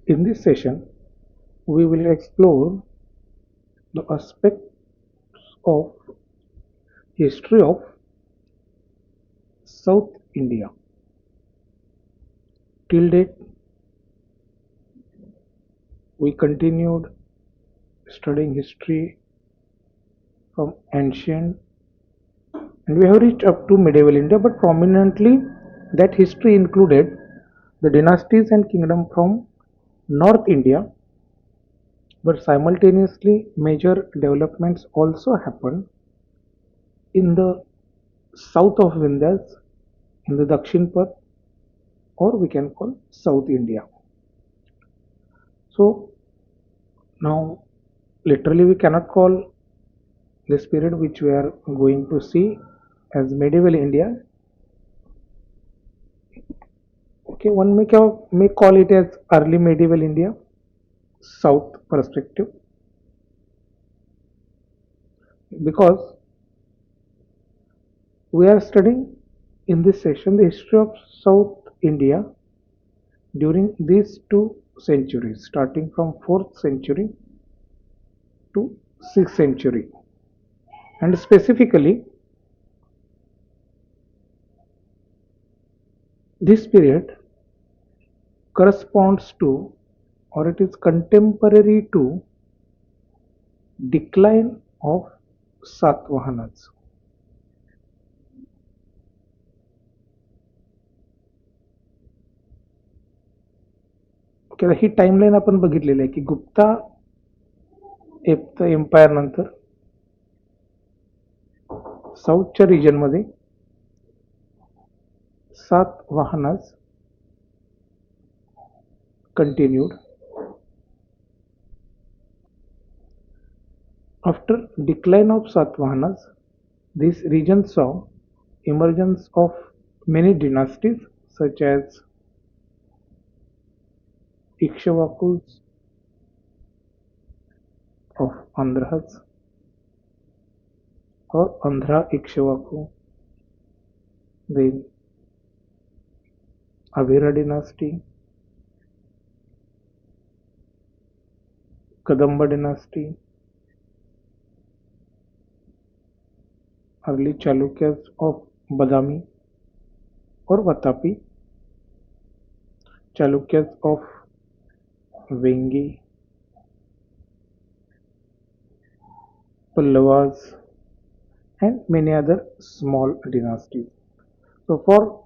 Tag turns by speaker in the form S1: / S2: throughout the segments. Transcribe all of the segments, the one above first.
S1: In this session, we will explore the aspects of history of South India. Till date, we continued studying history from ancient and we have reached up to medieval India, but prominently that history included the dynasties and kingdom from North India, but simultaneously major developments also happened in the south of Vindhyas, in the Dakshinpat, or we can call South India. So now literally we cannot call this period which we are going to see as medieval India. Okay, one may call it as early medieval India, south perspective, because we are studying in this session the history of South India during these two centuries, starting from 4th century to 6th century, and specifically this period corresponds to, or it is contemporary to, decline of Satavahanas. Okay, he timeline आपण बघितलेली आहे की Gupta empire नंतर साऊथच्या region मध्ये सातवाहनास continued. After decline of Satavahanas, this region saw emergence of many dynasties such as Ikshvakus of Andhras or Andhra Ikshvaku, then Avira dynasty, Kadamba dynasty, early Chalukyas of Badami or Vatapi, Chalukyas of Vengi, Pallavas, and many other small dynasties. So, for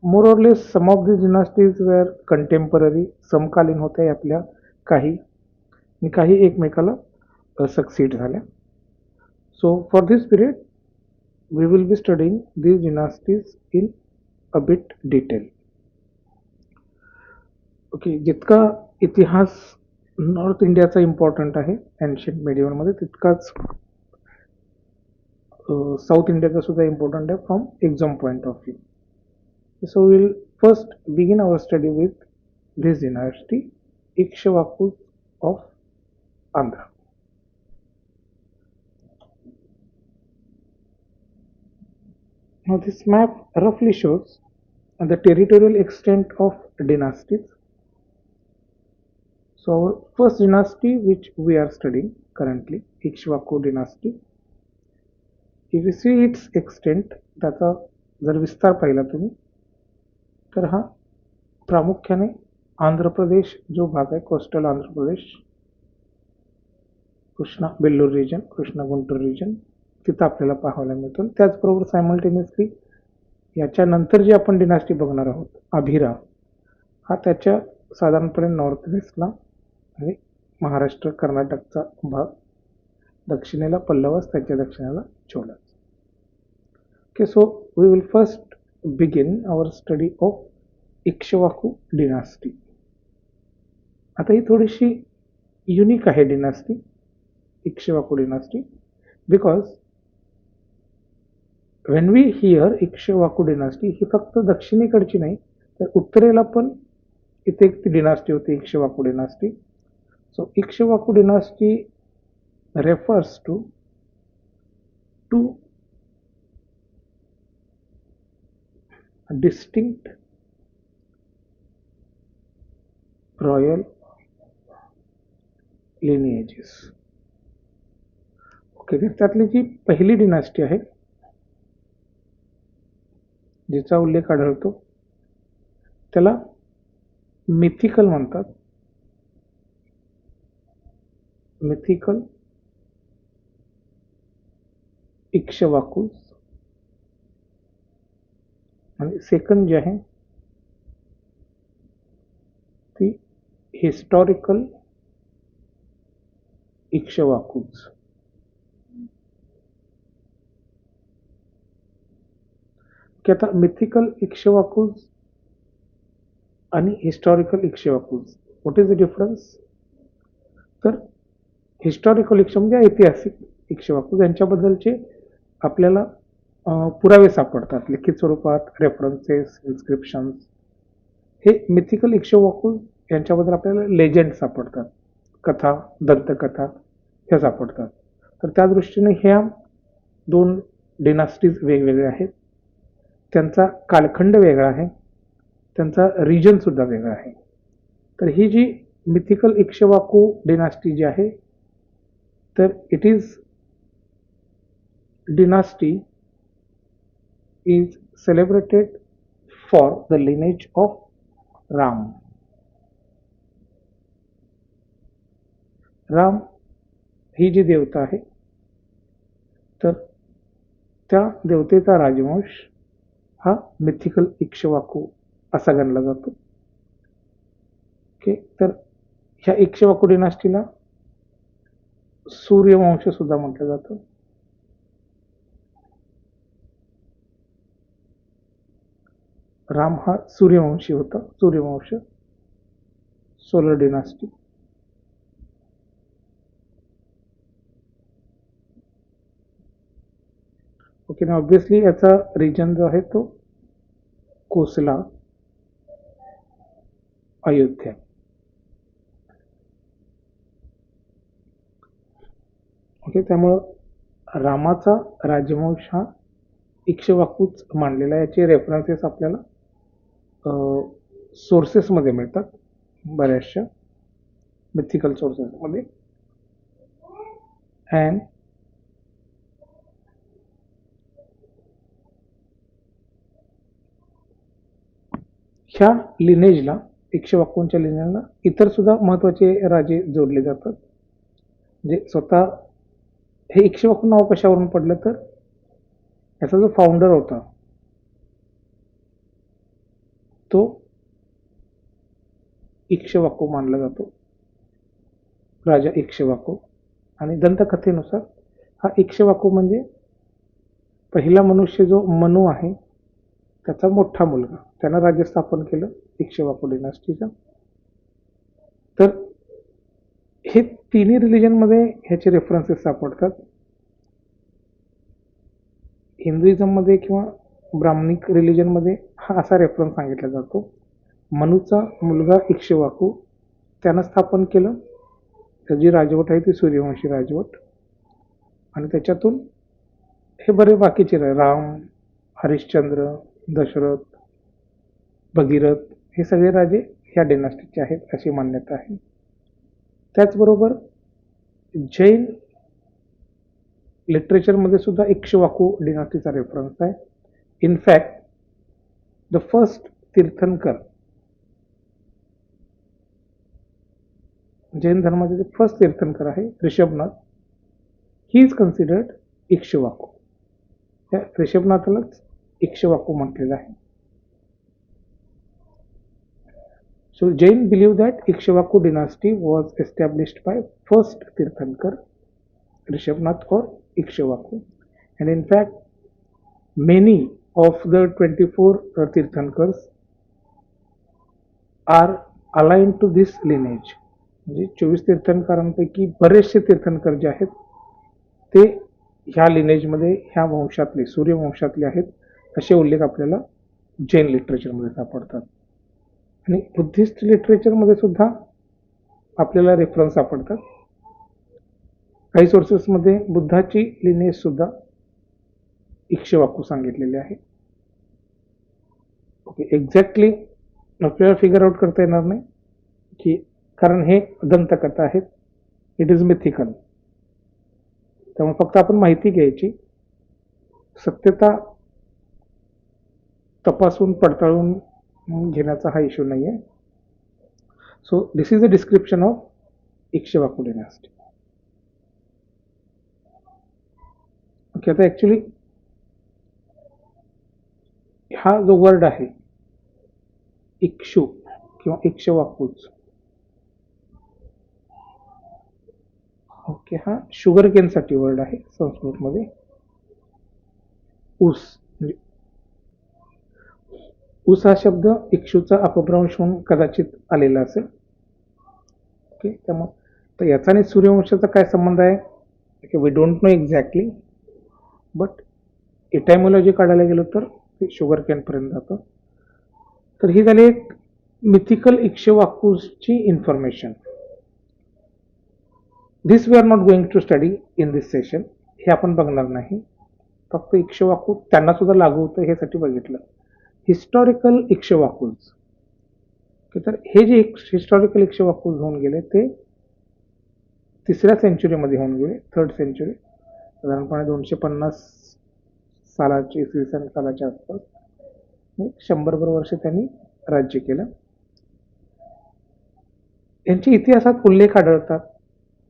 S1: more or less some of these dynasties were contemporary, समकालीन होत्या यातल्या काही आणि काही एकमेकाला succeed झाल्या. So for this period we will be studying these dynasties in a bit detail. Okay, जितका इतिहास नॉर्थ इंडियाचा इम्पॉर्टंट आहे एन्शियंट मेडिवल मध्ये, तितकाच साऊथ इंडियाचा सुद्धा इम्पॉर्टंट आहे from exam point of view. So we'll first begin our study with this dynasty, Ikshvakus of Andhra. Now this map roughly shows the territorial extent of dynasties. So our first dynasty which we are studying currently, Ikshvaku dynasty. If you see its extent, त्याचा जर विस्तार पाहिला तुम्ही तर हा प्रामुख्याने आंध्र प्रदेश जो भाग आहे, coastal Andhra Pradesh, Krishna Bellur region, Krishna Guntur region, तिथं आपल्याला पाहायला मिळतो. त्याचबरोबर सायमल्टेनियसली याच्यानंतर जी आपण डिनास्टी बघणार आहोत, अभिरा, हा त्याच्या साधारणपणे नॉर्थ वेस्टला म्हणजे महाराष्ट्र कर्नाटकचा भाग, दक्षिणेला पल्लवास, त्याच्या दक्षिणेला Cholas. Okay, so we will first begin our study of Ikshvaku dynasty. आता ही थोडीशी युनिक आहे dynasty, Ikshvaku dynasty, because when we hear Ikshvaku dynasty ही फक्त दक्षिणेकडची नाही तर उत्तरेला पण इथे एक डिनास्टी होती, Ikshvaku dynasty. So Ikshvaku dynasty refers to two distinct royal lineages. Okay, तर त्यातली जी पहिली डिनास्टी आहे जिचा उल्लेख आढळतो त्याला मिथिकल म्हणतात. मिथिकल इक्ष्वाकू. आणि सेकंड जी आहे ती हिस्टॉरिकल इक्ष्वाकूज. की आता मिथिकल इक्ष्वाकूज आणि historical Ikshvakus, what is the difference? तर हिस्टॉरिकल इक्ष्वा म्हणजे ऐतिहासिक इक्ष्वाकूज यांच्याबद्दलचे आपल्याला पुरावे सापडतात लिखित स्वरूपात, रेफरन्सेस, इन्स्क्रिप्शन्स. हे मिथिकल इक्ष्वाकूज यांच्याबद्दल आपल्याला लेजंड सापडतात, कथा, दंतकथा ह्या सापडतात. तर त्या दृष्टीने ह्या दोन डिनास्टीज वेगवेगळ्या आहेत. त्यांचा कालखंड वेगळा आहे, त्यांचा रिजन सुद्धा वेगळा आहे. तर ही जी मिथिकल इक्ष्वाकू डिनास्टी जी आहे, तर it is dynasty is celebrated for the lineage of Ram. Ram ही जी देवता आहे तर त्या देवतेचा राजवंश हा मिथिकल इक्ष्वाकू असा गणला जातो. ओके, तर ह्या इक्ष्वाकू डिनास्टीला सूर्यवंश सुद्धा म्हटलं जातं. राम हा सूर्यवंशी होता, सूर्यवंश, सोलर डिनास्टी. ओके ना, ऑब्विसली याचा रिजन जो आहे तो कोसला, अयोध्या. ओके, त्यामुळं रामाचा राजवंश हा इक्ष्वाकूच मानलेला आहे. याचे रेफरन्सेस आपल्याला सोर्सेसमध्ये मिळतात, बऱ्याचशा मिथिकल सोर्सेसमध्ये. अँड ह्या लिनेजला, इक्ष्वाकूंच्या लिनेजला इतर सुद्धा महत्त्वाचे राजे जोडले जातात. म्हणजे स्वतः हे इक्ष्वाकू नाव कशावरून पडलं, तर याचा जो फाउंडर होता तो इक्ष्वाकू मानला जातो, राजा इक्ष्वाकू. आणि दंतकथेनुसार हा इक्ष्वाकू म्हणजे पहिला मनुष्य जो मनू आहे त्याचा मोठा मुलगा, त्यानं राज्य स्थापन केलं इक्ष्वाकू डिनास्टीचं. तर हे तिन्ही रिलिजनमध्ये ह्याचे रेफरन्सेस सापडतात. हिंदुइझममध्ये किंवा ब्राह्मणिक रिलिजनमध्ये हा असा रेफरन्स सांगितला जातो, मनूचा मुलगा इक्ष्वाकू त्यानं स्थापन केलं, त्याची राजवट आहे ती सूर्यवंशी राजवट. आणि त्याच्यातून हे बरे बाकीचे राम, हरिश्चंद्र, दशरथ, भगीरथ हे सगळे राजे ह्या डिनास्टीचे आहेत अशी मान्यता आहे. त्याचबरोबर जैन लिटरेचरमध्ये सुद्धा इक्ष्वाकू डिनास्टीचा रेफरन्स आहे. In fact the first tirthankar, Jain धर्माचे जे फर्स्ट तीर्थंकर आहे Rishabhanath, he is considered Ikshvaku. त्या ऋषभनाथालाच इक्ष्वाकू म्हटलेलं आहे. So Jain believe that Ikshvaku dynasty was established by first Tirthankar, Rishabhnath or Ikshvaku. And in fact, many of the 24 Tirthankars are aligned to this lineage. म्हणजे 24 तीर्थंकरांपैकी बरेचसे तीर्थंकर जे आहेत ते ह्या लिनेजमध्ये, ह्या वंशातले, सूर्यवंशातले आहेत असे उल्लेख आपल्याला जैन लिटरेचरमध्ये सापडतात. आणि बुद्धिस्ट लिटरेचरमध्ये सुद्धा आपल्याला रेफरन्स सापडतात. काही सोर्सेसमध्ये बुद्धाची लिनेज सुद्धा इक्ष्वाकू सांगितलेले आहे. ओके, एक्झॅक्टली आपल्याला फिगर आउट करता येणार नाही, की कारण हे दंतकथा आहेत, इट इज मिथिकल, त्यामुळे फक्त आपण माहिती घ्यायची, सत्यता तपासून पडताळून घेण्याचा हा इश्यू नाही आहे. So this is a description of Ikshvaku dynasty. Okay, आता ॲक्च्युली हा जो वर्ड आहे इक्ष्यू किंवा इक्ष्वाकूच, ओके, हा शुगर केनसाठी वर्ड आहे संस्कृतमध्ये. ऊस म्हणजे ऊस हा शब्द इक्ष्यूचा अपभ्रंश होऊन कदाचित आलेला असेल. ओके, त्यामुळे तर याचा आणि सूर्यवंशाचा काय संबंध आहे, okay, we don't know exactly, but etymology काढायला गेलो तर ते शुगर कॅनपर्यंत जातं. तर ही झाली एक मिथिकल इक्ष्वाकूची information. This we are not going to study in this session. हे आपण बघणार नाही, फक्त इक्ष्वाकू त्यांना सुद्धा लागू होतं हे साठी बघितलं. हिस्टॉरिकल इक्ष्वाकूज, तर हे जे हिस्टॉरिकल इक्ष्वाकूज होऊन गेले ते 3ऱ्या सेंचुरीमध्ये होऊन गेले, 3rd सेंचुरी, साधारणपणे 250 सालाची, इसवी सन सालाच्या आसपास. 100 वर्ष त्यांनी राज्य केलं. यांचे इतिहासात उल्लेख आढळतात,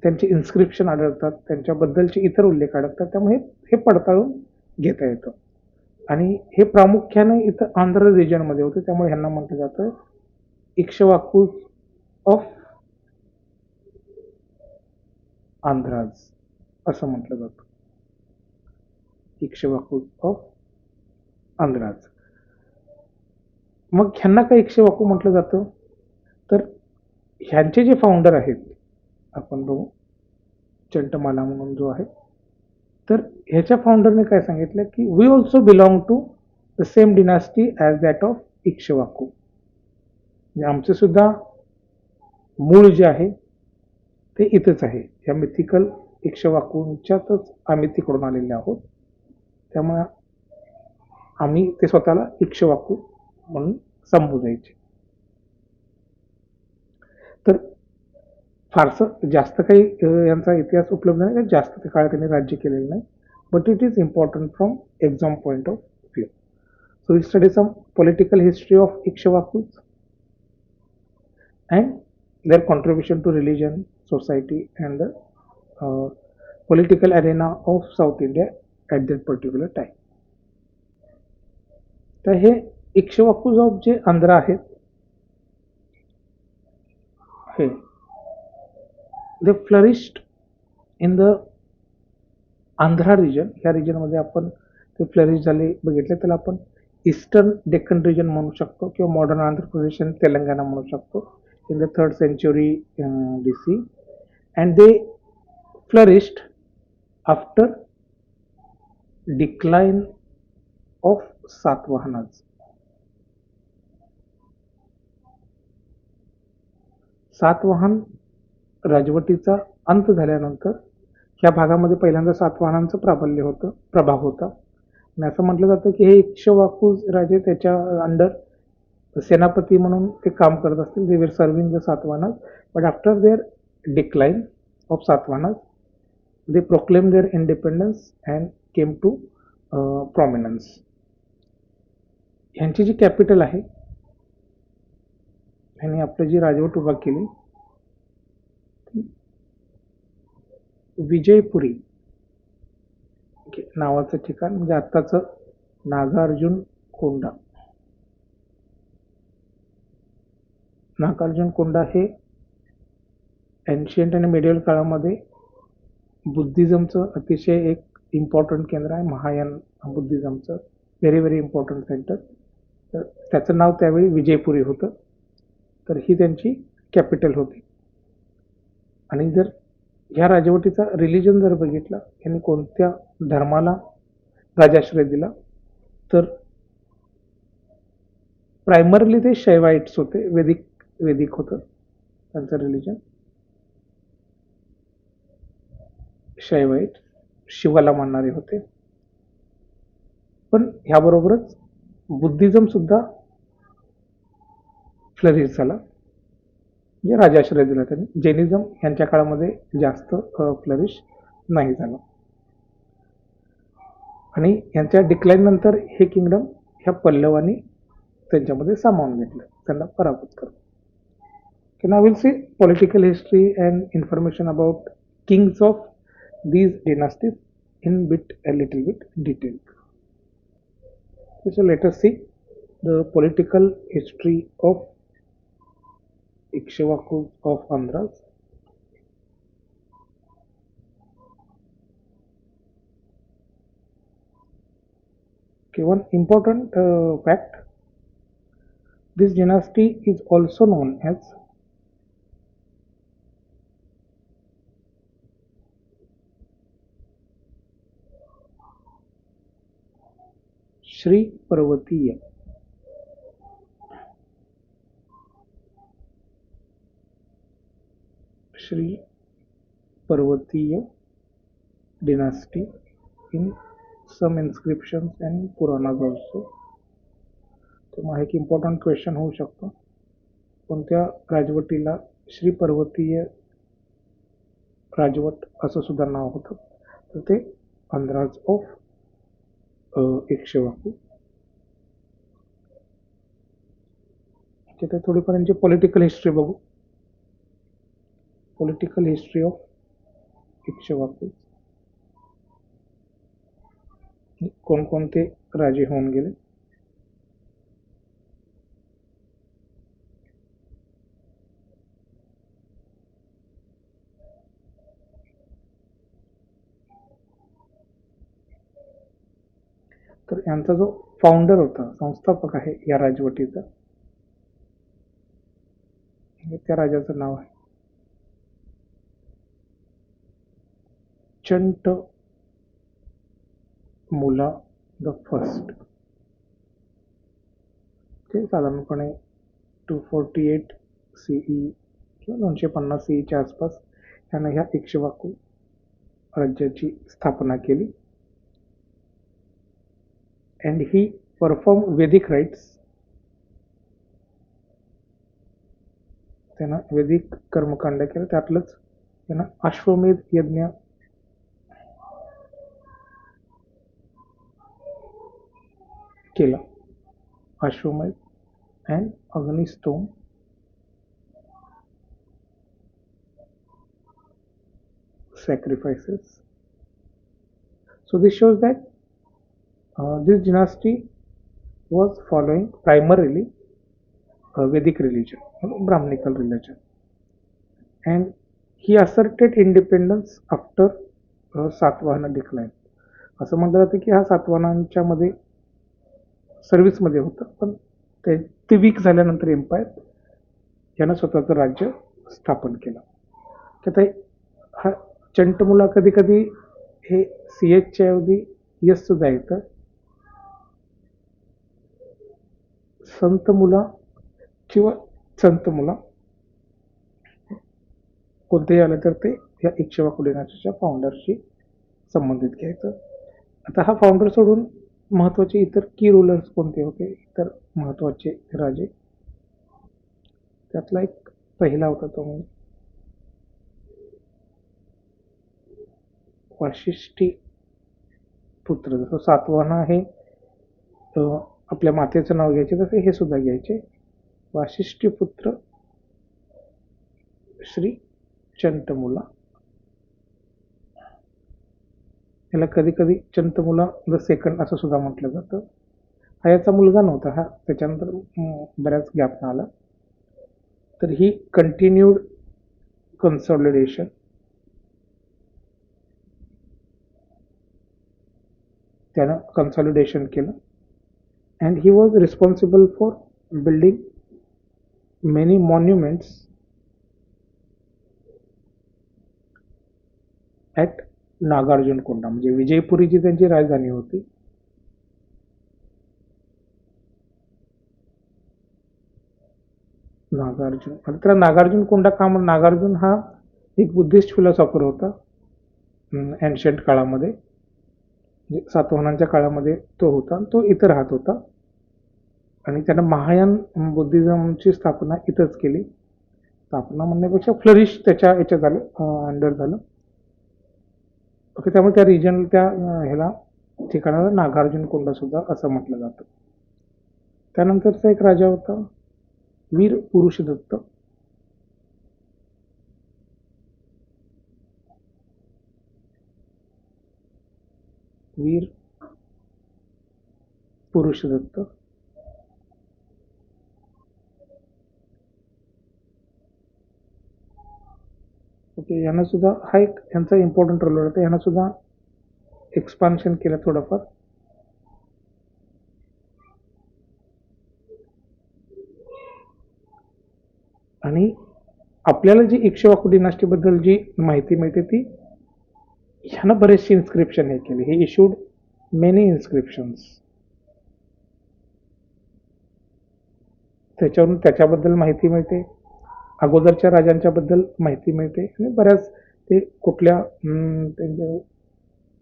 S1: त्यांचे इन्स्क्रिप्शन आढळतात, त्यांच्याबद्दलचे इतर उल्लेख आढळतात, त्यामुळे हे पडताळून घेता येतं. आणि हे प्रामुख्याने इथं आंध्र रिजनमध्ये होते, त्यामुळे ह्यांना म्हटलं जातं इक्ष्वाकूज ऑफ आंध्राज असं म्हटलं जातं, इक्ष्वाकूज ऑफ आंध्राज. मग ह्यांना काय इक्ष्वाकू म्हटलं जातं, तर ह्यांचे जे फाउंडर आहेत आपण बघू, चंटमाला म्हणून जो आहे, तर ह्याच्या फाउंडरने काय सांगितलं की we also belong to the same dynasty as that of Ikshvaku. म्हणजे आमचे सुद्धा मूळ जे आहे ते इथंच आहे, या मिथिकल इक्ष्वाकूंच्यातच आम्ही तिकडून आलेले आहोत, त्यामुळे आम्ही ते स्वतःला इक्ष्वाकू म्हणून संबोधायचे. तर फारसं जास्त काही यांचा इतिहास उपलब्ध नाही, जास्त काळ त्यांनी राज्य केलेलं नाही, but it is important from exam point of view. So we study some political history of Ikshvakus and their contribution to religion, society and the political arena of South India at that particular time. तर हे इक्ष्वाकूज of जे आंध्र आहेत, हे they flourished in the Andhra region. ह्या रिजनमध्ये आपण ते flourish झाले बघितले, त्याला आपण ईस्टर्न डेक्कन रिजन म्हणू शकतो किंवा मॉडर्न आंध्र प्रदेश आणि तेलंगणा म्हणू शकतो, in the 3rd century BC, and they flourished after decline of Satavahanas. Satavahana राजवटीचा अंत झाल्यानंतर ह्या भागामध्ये पहिल्यांदा सातवाहनांचं प्रभाव होता, आणि असं म्हटलं जातं की हे इक्ष्वाकूज राजे त्याच्या अंडर सेनापती म्हणून ते काम करत असतील. They were serving the Satavahanas, but after their decline of Satavahanas they proclaim their independence and came to prominence. ह्यांची जी कॅपिटल आहे, ह्यांनी आपली जी राजवट उभा केली, विजयपुरी नावाचं ठिकाण, म्हणजे आत्ताचं नागार्जुन कोंडा. नागार्जुन कोंडा हे एन्शियंट आणि मिडियल काळामध्ये बुद्धिझमचं अतिशय एक इम्पॉर्टंट केंद्र आहे, महायान बुद्धिझमचं व्हेरी व्हेरी इम्पॉर्टंट सेंटर. तर त्याचं नाव त्यावेळी विजयपुरी होतं. तर ही त्यांची कॅपिटल होती. आणि जर ह्या राजवटीचा रिलिजन जर बघितला, यांनी कोणत्या धर्माला राजाश्रय दिला, तर प्रायमरली ते शैवाइट्स होते, वेदिक होतं त्यांचं रिलिजन. शैवाइट शिवाला मानणारे होते, पण ह्याबरोबरच बुद्धिझम सुद्धा फ्लरिश झाला. म्हणजे राजाश्रय दिला त्यांनी. जैनिझम यांच्या काळामध्ये जास्त फ्लरिश नाही झालं आणि यांच्या डिक्लाईन नंतर हे किंगडम ह्या पल्लवांनी त्यांच्यामध्ये सामावून घेतलं, त्यांना पराभूत करून. Okay, now we'll see political history and information about kings of these dynasties in a little bit detail. Okay, so let us see the political history of Ikshvaku of Andhras. Okay, one important fact: this dynasty is also known as Shri Parvatiya. Shri Parvatiya dynasty in some inscriptions and Puranas also. तर मग एक important question होऊ शकतो, कोणत्या राजवटीला श्री पर्वतीय राजवट असं सुद्धा नाव होतं, तर ते अंद्राज ऑफ इक्ष्वाकू. तिथे थोडीफार यांची पॉलिटिकल हिस्ट्री बघू. Political history of Ikshvaku. कोणकोणते राजे होऊन गेले. तर यांचा जो फाउंडर होता, संस्थापक आहे या राजवटीचा, त्या राजाचं नाव आहे चंटमुला द फर्स्ट. ते साधारणपणे 248 सीई किंवा 250 सीईच्या आसपास त्यानं ह्या इक्ष्वाकू राज्याची स्थापना केली. and he performed Vedic rites. त्यानं वैदिक कर्मकांड केलं, त्यातलंच त्यानं अश्वमेध यज्ञ केला. अश्वमेध and Agnistom sacrifices. So this shows that this dynasty was following primarily Vedic religion, Brahminical religion, and he asserted independence after Satavahana decline. असं म्हटलं जातं की हा सातवाहनांच्या मध्ये सर्व्हिसमध्ये होता, पण ते वीक झाल्यानंतर एम्पायर यानं स्वतःचं राज्य स्थापन केलं. आता हा चंटमुला कधी कधी हे CHच्या ऐवजी यस सुद्धा येतं. संतमुला किंवा संतमुला कोणतेही आलं तर ते या इक्ष्वाकू डिनास्टीच्या फाउंडरशी संबंधित घ्यायचं. आता हा फाउंडर सोडून महत्वाचे इतर की रूलर्स कोणते होते, इतर महत्वाचे राजे, त्यातला एक पहिला होता तो म्हणजे वाशिष्ठी पुत्र. जसं सातवाहन आहे आपल्या मातेचं नाव घ्यायचे, तसे हे सुद्धा घ्यायचे. वाशिष्ठी पुत्र श्री चंटमुला. याला कधी कधी चंतमुला द सेकंड असं सुद्धा म्हटलं जातं. हा याचा मुलगा नव्हता, हा त्याच्यानंतर बऱ्याच गॅप आला. तर ही कंटिन्यूड कन्सॉलिडेशन, त्यानं कन्सॉलिडेशन केलं. and he was responsible for building many monuments at Nagarjunakonda, म्हणजे विजयपुरी जी त्यांची राजधानी होती, नागार्जुन. तर नागार्जुनकोंडा का, नागार्जुन हा एक बुद्धिस्ट फिलॉसॉफर होता एन्शंट काळामध्ये, सातवाहनांच्या काळामध्ये तो होता. तो इथं राहत होता आणि त्यानं महायान बुद्धिझमची स्थापना इथंच केली. स्थापना म्हणण्यापेक्षा फ्लरिश त्याच्या याच्यात झालं, अंडर झालं. ओके, त्यामुळे त्या रिजन त्या ह्याला ठिकाणाला नागार्जुन कोंडा सुद्धा असं म्हटलं जातं. त्यानंतरचा एक राजा होता वीर पुरुषदत्त. वीर पुरुषदत्त. ओके, यांना सुद्धा हा एक यांचा इम्पॉर्टंट रोल होता. यांना सुद्धा एक्सपान्शन केलं थोडंफार. आणि आपल्याला जी इक्ष्वाकू डिनास्टी बद्दल जी माहिती मिळते ती ह्यानं बरेचसे इन्स्क्रिप्शन हे केले. हे इश्यूड मेनी इन्स्क्रिप्शन्स. त्याच्यावरून त्याच्याबद्दल माहिती मिळते, अगोदरच्या राजांच्या बद्दल माहिती मिळते आणि बऱ्याच ते कुठल्या त्यांच्या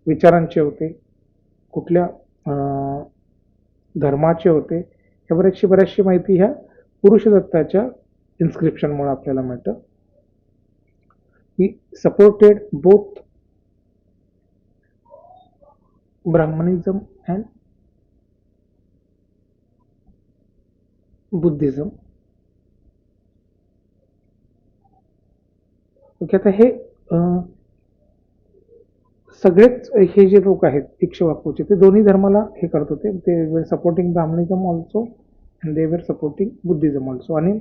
S1: विचारांचे होते, कुठल्या धर्माचे होते, या बऱ्याचशी माहिती ह्या पुरुषदत्ताच्या इन्स्क्रिप्शनमुळे आपल्याला मिळतं. He supported both Brahmanism and Buddhism. Okay, आता हे सगळेच हे जे लोक आहेत इक्ष्वाकूचे ते दोन्ही धर्माला हे करत होते. ते were supporting Brahmanism also and they were supporting Buddhism also. आणि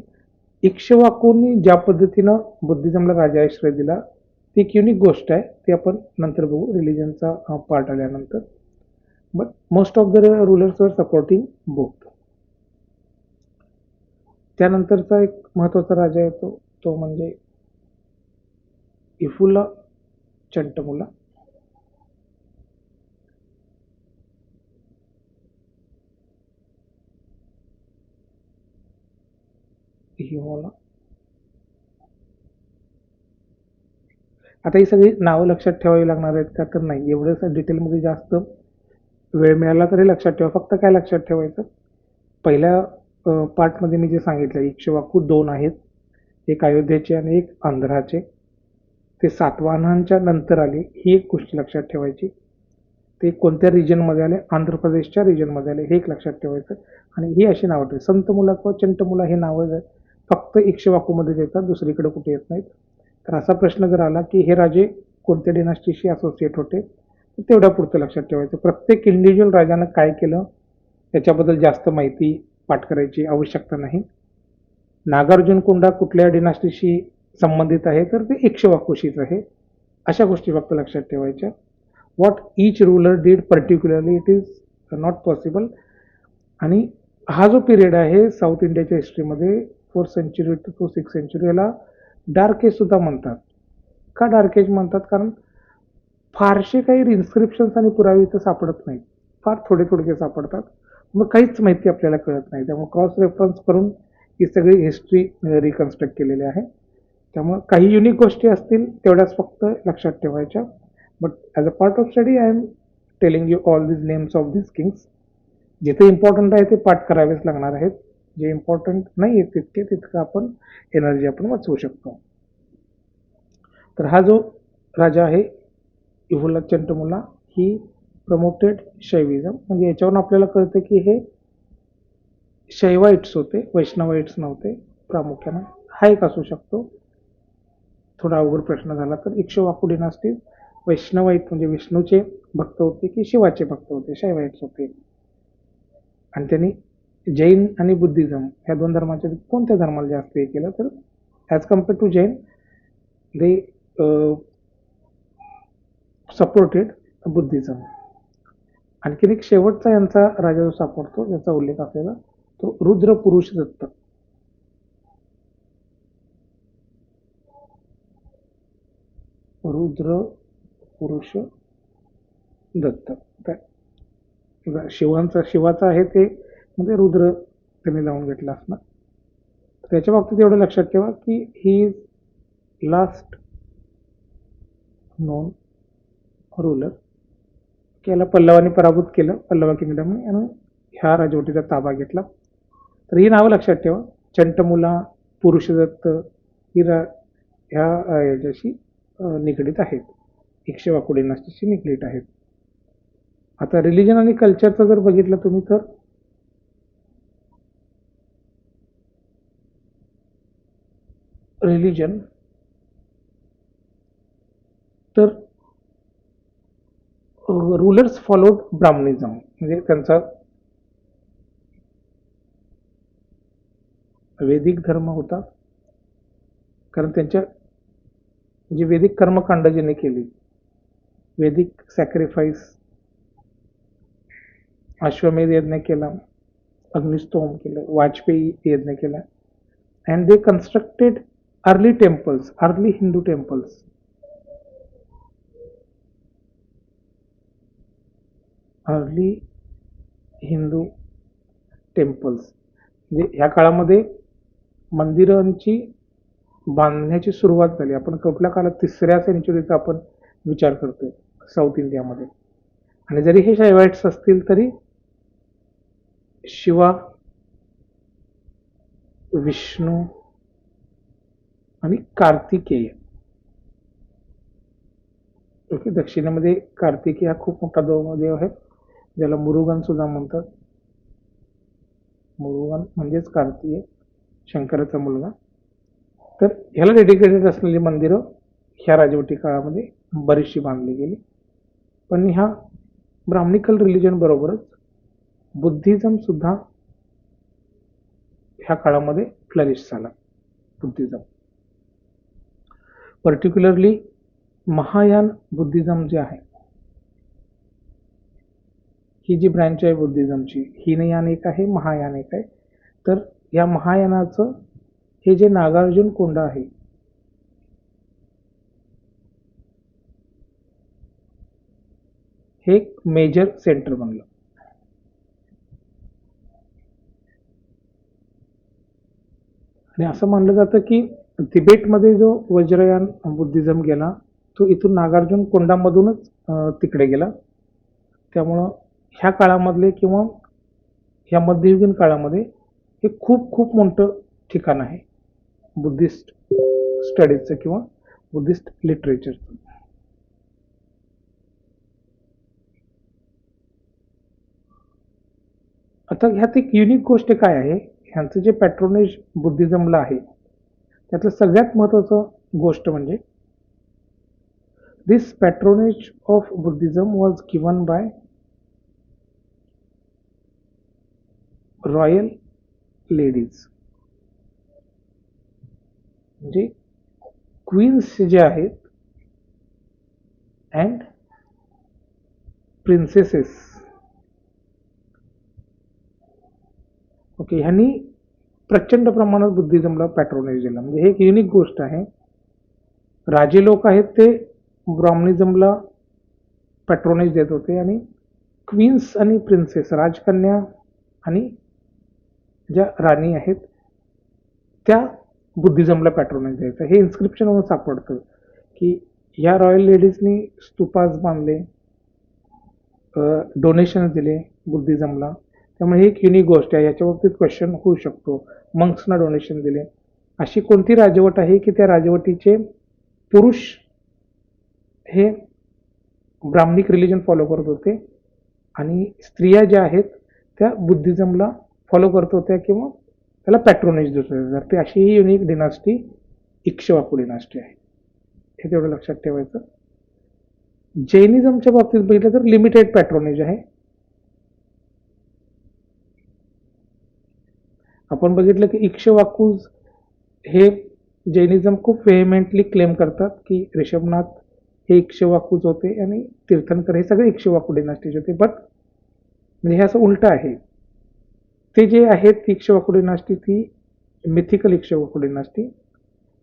S1: इक्ष्वाकूंनी ज्या पद्धतीनं बुद्धिझमला राजाश्रय दिला ती एक युनिक गोष्ट आहे, ती आपण नंतर बघू रिलिजनचा पार्ट आल्यानंतर. But most of the rulers were supporting both. त्यानंतरचा एक महत्वाचा राजा येतो तो म्हणजे इफुला चंटमुला. आता ही सगळी नावं लक्षात ठेवावी लागणार आहेत का, तर नाही. एवढं डिटेलमध्ये जास्त वेळ मिळाला तरी लक्षात ठेवा. फक्त काय लक्षात ठेवायचं, पहिल्या पार्टमध्ये मी जे सांगितलं इक्ष्वाकू 2 आहेत, एक अयोध्येचे आणि एक आंध्राचे. ते सातवाहनांच्या नंतर आले, ही एक गोष्ट लक्षात ठेवायची. ते कोणत्या रिजनमध्ये आले, आंध्र प्रदेशच्या रिजनमध्ये आले, हे एक लक्षात ठेवायचं. आणि ही अशी नावं ठेवायची. संतमुला किंवा चंटमुला हे नावं फक्त इक्ष्वाकूमध्येच येतात, दुसरीकडे कुठे येत नाहीत. तर असा प्रश्न जर आला की हे राजे कोणत्या डिनास्टीशी असोसिएट होते, तर तेवढ्या पुरतं लक्षात ठेवायचं. प्रत्येक इंडिव्हिज्युअल राजानं काय केलं त्याच्याबद्दल जास्त माहिती पाठ करायची आवश्यकता नाही. नागार्जुन कोंडा कुठल्या डिनास्टीशी संबंधित आहे, तर ते इक्ष्वाकूशीच आहे. अशा गोष्टी फक्त लक्षात ठेवायच्या. What each ruler did particularly it is not possible. आणि हा जो पिरियड आहे साऊथ इंडियाच्या हिस्ट्रीमध्ये 4th century to 6th century, याला डार्क एज सुद्धा म्हणतात. का डार्क एज म्हणतात, कारण फारसे काही इन्स्क्रिप्शन्स आणि पुरावे इथं सापडत नाहीत, फार थोडे सापडतात. मग काहीच माहिती आपल्याला कळत नाही. त्यामुळे क्रॉस रेफरन्स करून ही सगळी हिस्ट्री रिकन्स्ट्रक्ट केलेली आहे. त्यामुळे काही युनिक गोष्टी असतील तेवढ्याच फक्त लक्षात ठेवायच्या. But as a part of study I am telling you all this names of this Kings. जिथे इम्पॉर्टंट आहे ते पाठ करावेच लागणार आहेत. जे इम्पॉर्टंट नाही आहे तितकं आपण एनर्जी आपण वाचवू शकतो. तर हा जो राजा आहे इफुला चंटमुला, ही प्रमोटेड शैविझम. म्हणजे याच्यावरून आपल्याला कळतं की हे शैवाइट्स होते, वैष्णवाइट्स नव्हते प्रामुख्यानं. हा एक असू शकतो. थोडा अवघड प्रश्न झाला तर इक्ष्वाकू डिनास्टी वैष्णवाइट म्हणजे विष्णूचे भक्त होते की शिवाचे भक्त होते, शैवाइट्स होते. आणि त्यांनी जैन आणि बुद्धिझम ह्या 2 धर्माच्या कोणत्या धर्माला जास्त हे केलं, तर as compared to Jain they supported Buddhism. आणखीन एक शेवटचा यांचा राजा जो सापडतो ज्याचा उल्लेख असलेला तो रुद्र पुरुष दत्त. रुद्र पुरुष दत्त शिवाचा आहे ते म्हणजे रुद्र त्यांनी लावून घेतला असणार. त्याच्या बाबतीत एवढं लक्षात ठेवा की he is last non ruler. याला पल्लवांनी पराभूत केलं, पल्लवा किंगडमने, आणि ह्या राजवटीचा ताबा घेतला. तर ही नावं लक्षात ठेवा: चंटमुला, पुरुषदत्त, ही याच्याशी निगडीत आहेत, इक्ष्वाकू डिनास्टीशी निगडीत आहेत. आता रिलिजन आणि कल्चरचं जर बघितलं तुम्ही तर रिलिजन तर रूलर्स फॉलोड ब्राह्मणिझम, म्हणजे त्यांचा वैदिक धर्म होता. कारण त्यांच्या जे वैदिक कर्मकांड ज्यांनी केली, वैदिक सॅक्रिफाईस, अश्वमेध यज्ञ केला, अग्निस्तोम केलं, वाजपेयी यज्ञ केला, and they constructed early temples, early Hindu temples. Early Hindu temples म्हणजे ह्या काळामध्ये मंदिरांची बांधण्याची सुरुवात झाली. आपण कुठल्या काळात 3ऱ्या सेंचुरीचा आपण विचार करतोय साऊथ इंडियामध्ये. आणि जरी हे शायवाइट्स असतील तरी शिवा, विष्णू आणि कार्तिकेय, ओके, दक्षिणेमध्ये कार्तिकेय हा खूप मोठा देव आहे, ज्याला मुरुगन सुद्धा म्हणतात. मुरुगन म्हणजेच कार्तिकेय, शंकराचा मुलगा. तर ह्याला डेडिकेटेड असलेली मंदिरं ह्या राजवटी काळामध्ये बरीचशी बांधली गेली. पण ह्या ब्राह्मणिकल रिलिजन बरोबरच बुद्धिझम सुद्धा ह्या काळामध्ये फ्लरिश झाला. बुद्धिझम पर्टिक्युलरली महायान बुद्धिझम जे आहे, ही जी ब्रँच आहे बुद्धिझमची, हीनयान एक आहे, महायान एक आहे. तर या महायानाचं हे जे नागार्जुन कोंड आहे, हे एक मेजर सेंटर बनलं. आणि असं मानलं जातं की तिबेटमध्ये जो वज्रयान बुद्धिझम गेला तो इथून नागार्जुन कोंडामधूनच तिकडे गेला. त्यामुळं ह्या काळामधले किंवा ह्या मध्ययुगीन काळामध्ये हे खूप खूप मोठं ठिकाण आहे बुद्धिस्ट स्टडीजचं किंवा बुद्धिस्ट लिटरेचरचं. आता ह्यात एक युनिक गोष्ट काय आहे, ह्यांचं जे पॅट्रोनेज बुद्धिझमला आहे त्यातलं सगळ्यात महत्वाचं गोष्ट म्हणजे this patronage of Buddhism was given by royal ladies. म्हणजे क्वीन्स जे आहेत अँड प्रिन्सेसेस, ओके, ह्यांनी प्रचंड प्रमाणात बुद्धिझमला पॅट्रोनेज दिला. म्हणजे हे एक युनिक गोष्ट आहे. राजे लोक आहेत ते ब्राह्मणिझमला पॅट्रोनेज देत होते आणि क्वीन्स आणि प्रिन्सेस, राजकन्या आणि ज्या राणी आहेत त्या बुद्धिझमला पॅट्रोनेज द्यायचं. हे इन्स्क्रिप्शनवर सापडतं की या रॉयल लेडीजनी स्तूपास बांधले, डोनेशन दिले बुद्धिझमला. त्यामुळे ही एक युनिक गोष्ट आहे. याच्या बाबतीत क्वेश्चन होऊ शकतो, मंक्सना डोनेशन दिले. अशी कोणती राजवट आहे की त्या राजवटीचे पुरुष हे ब्राह्मणिक रिलिजन फॉलो करत होते आणि स्त्रिया ज्या आहेत त्या बुद्धिझमला फॉलो करत होत्या किंवा त्याला पॅट्रोनेज देत होत्या. तर अशी ही युनिक डिनास्टी इक्ष्वाकू डिनास्टी आहे, हे तेवढं लक्षात ठेवायचं. जैनिझमच्या बाबतीत बघितलं तर लिमिटेड पॅट्रोनेज आहे. आपण बघितलं की इक्ष्वाकूज हे जैनिझम खूप व्हेहेमेंटली क्लेम करतात की ऋषभनाथ हे इक्ष्वाकूच होते आणि तीर्थंकर हे सगळे इक्ष्वाकू डिनास्टीचे होते. बट म्हणजे हे असं उलट आहे. ते जे आहेत इक्ष्वाकू डिनास्टी ती मिथिकल इक्ष्वाकू डिनास्टी.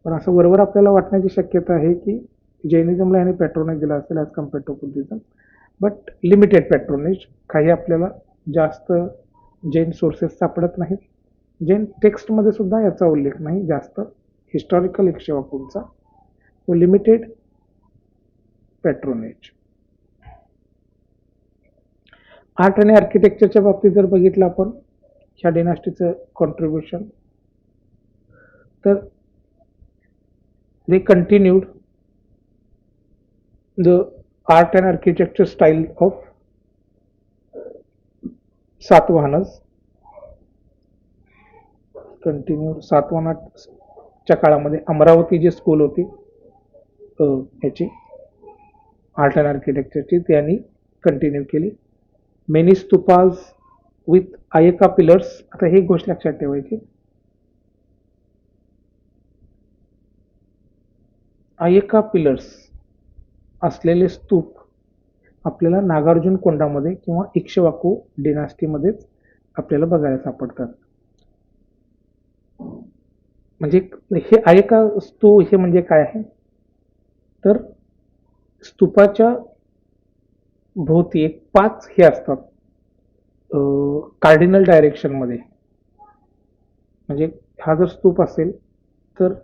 S1: पण असं वरवर आपल्याला वाटण्याची शक्यता आहे की जैनिझमला याने पॅट्रोनेज दिला असेल as compared to Buddhism, but limited patronage. काही आपल्याला जास्त जैन सोर्सेस सापडत नाहीत. जैन टेक्स्टमध्ये सुद्धा याचा उल्लेख नाही जास्त हिस्टॉरिकल इक्ष्वाकूंचा. तो लिमिटेड पॅट्रोनेज. आर्ट आणि आर्किटेक्चरच्या बाबतीत जर बघितलं आपण ह्या डिनास्टीचं कॉन्ट्रीब्युशन, तर they continued the art and architecture style of Satavahanas. Continue सातवाहनाच्या काळामध्ये अमरावती जी स्कूल होती याची आर्ट अँड आर्किटेक्चरची, त्यांनी कंटिन्यू केली. Many stupas with ayaka pillars. आता ही गोष्ट लक्षात ठेवायची, आयका पिलर्स असलेले स्तूप आपल्याला नागार्जुन कोंडामध्ये किंवा इक्ष्वाकू डिनास्टीमध्येच आपल्याला बघायला सापडतात. म्हणजे हे आयका स्तूप हे म्हणजे काय आहे, तर स्तूपाच्या भोवती एक 5 हे असतात कार्डिनल डायरेक्शनमध्ये. म्हणजे हा जर स्तूप असेल तर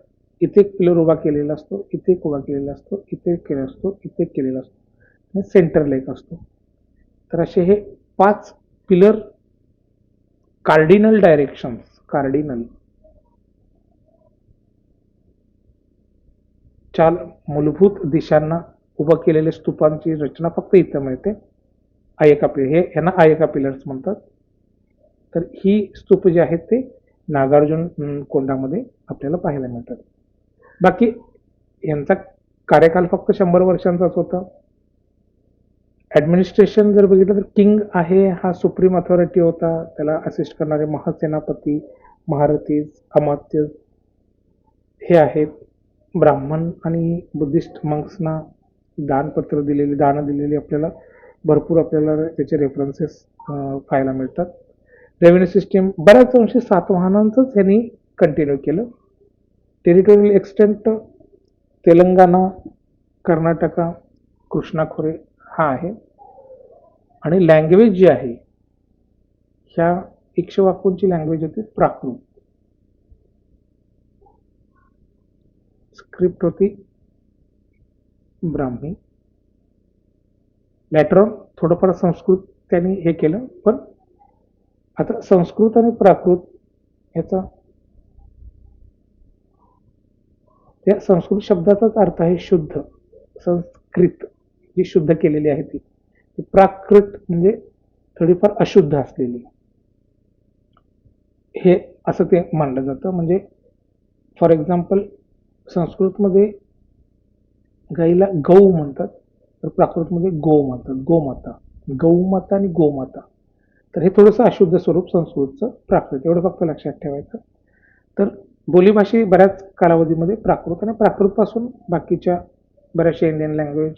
S1: इथे एक पिलर उभा केलेला असतो, इथे एक उभा केलेला असतो, इथे एक केलेला असतो, इथे एक केलेला असतो आणि सेंटरला एक असतो. तर असे हे 5 पिलर कार्डिनल डायरेक्शन्स, कार्डिनल 4 मूलभूत दिशांना उभं केलेल्या स्तूपांची रचना फक्त इथं मिळते. आयका पिलर, हे यांना आयका पिलर्स म्हणतात. तर ही स्तूप जे आहेत ते नागार्जुन कोंडामध्ये आपल्याला पाहायला मिळतात. बाकी यांचा कार्यकाल फक्त 100 वर्षांचाच होता. ऍडमिनिस्ट्रेशन जर बघितलं तर किंग आहे हा सुप्रीम अथॉरिटी होता. त्याला असिस्ट करणारे महासेनापती, महारथी, अमात्य हे आहेत. ब्राह्मण आणि बुद्धिस्ट मंक्सना दानपत्र दिलेली, दानं दिलेली आपल्याला भरपूर आपल्याला त्याचे रेफरन्सेस पाहायला मिळतात. रेव्हेन्यू सिस्टीम बऱ्याच अंशी सातवाहनांचंच यांनी कंटिन्यू केलं. टेरिटोरियल एक्सटेंट तेलंगणा, कर्नाटका, कृष्णा खोरे हा आहे. आणि लँग्वेज जी आहे ह्या इक्ष्वाकूंची लँग्वेज होती प्राकृत. स्क्रिप्ट होती ब्राह्मी. लॅटर थोडंफार संस्कृत त्यांनी हे केलं. पण आता संस्कृत आणि प्राकृत याचा, त्या संस्कृत शब्दाचाच अर्थ आहे शुद्ध. संस्कृत जी शुद्ध केलेली आहे ती, प्राकृत म्हणजे थोडीफार अशुद्ध असलेली, हे असं ते मानलं जातं. म्हणजे फॉर एक्झाम्पल संस्कृतमध्ये गाईला गौ म्हणतात, तर प्राकृतमध्ये गो म्हणतात, गोमाता. गौमाता आणि गोमाता, तर हे थोडंसं अशुद्ध स्वरूप संस्कृतचं प्राकृत, एवढं फक्त लक्षात ठेवायचं. तर बोलीभाषी बऱ्याच कालावधीमध्ये प्राकृत आणि प्राकृतपासून बाकीच्या बऱ्याचशा इंडियन लँग्वेज,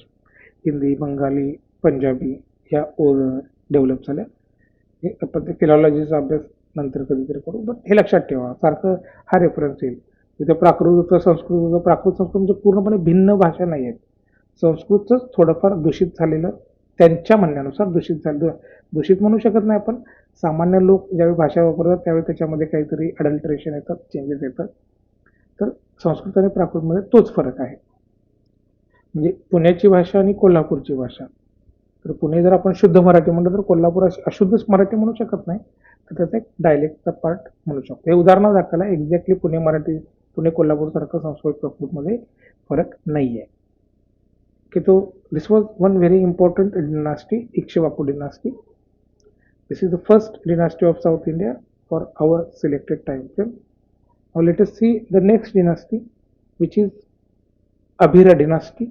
S1: हिंदी, बंगाली, पंजाबी ह्या डेव्हलप झाल्या. हे आपण ते फिलॉलॉजीचा अभ्यास नंतर कधीतरी करू. बट हे लक्षात ठेवा, सारखं हा रेफरन्स येईल. तिथे प्राकृत होतं, संस्कृत होतं. प्राकृत संस्कृत म्हणजे पूर्णपणे भिन्न भाषा नाही आहेत. संस्कृतच थोडंफार दूषित झालेलं, त्यांच्या म्हणण्यानुसार दूषित झालं, दूषित म्हणू शकत नाही आपण. सामान्य लोक ज्यावेळी भाषा वापरतात त्यावेळी त्याच्यामध्ये काहीतरी अडल्ट्रेशन येतात, चेंजेस येतात. तर संस्कृत आणि प्राकृतमध्ये तोच फरक आहे. म्हणजे पुण्याची भाषा आणि कोल्हापूरची भाषा, तर पुणे जर आपण शुद्ध मराठी म्हटलं तर कोल्हापूर अशुद्धच मराठी म्हणू शकत नाही, तर त्याचा एक डायलेक्टचा पार्ट म्हणू शकतो. हे उदाहरण दाखवायला एक्झॅक्टली पुणे मराठी, पुणे कोल्हापूर सारखं संस्कृत प्राकृतमध्ये फरक नाही आहे. की तो this was one very important dynasty, Ikshvaku dynasty. This is the first dynasty of South India for our selected time frame. Now let us see the next dynasty, which is Abhira dynasty.